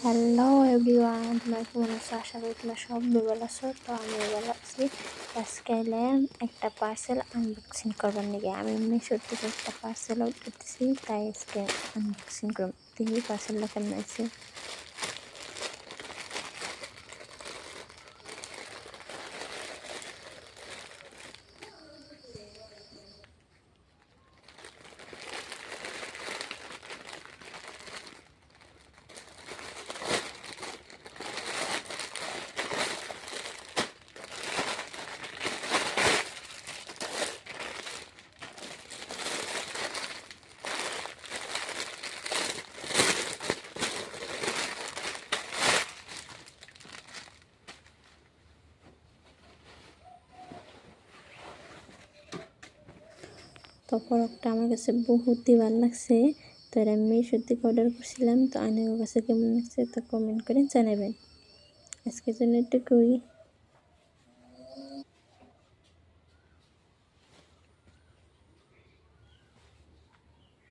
Hello everyone, তোমরা কেমন আছো? আশা করি তোমরা সবাই ভালো আছো। তো আমিও ভালো আছি। আজকে এলাম একটা পার্সেল আনবক্সিং করবার নাকি। আমি মিশোর থেকে একটা পার্সেল অর্ডার করতেছি, তাই আজকে আনবক্সিং করব। দেখি পার্সেলটা কেমন আছে। তো প্রোডাক্টটা আমার কাছে বহুতই ভালো লাগছে। তো এটা আমি মিশোর থেকে অর্ডার করছিলাম। তো আপনাদের কাছে কেমন লাগছে তা কমেন্ট করে জানাবেন। আজকের জন্য এটুকুই।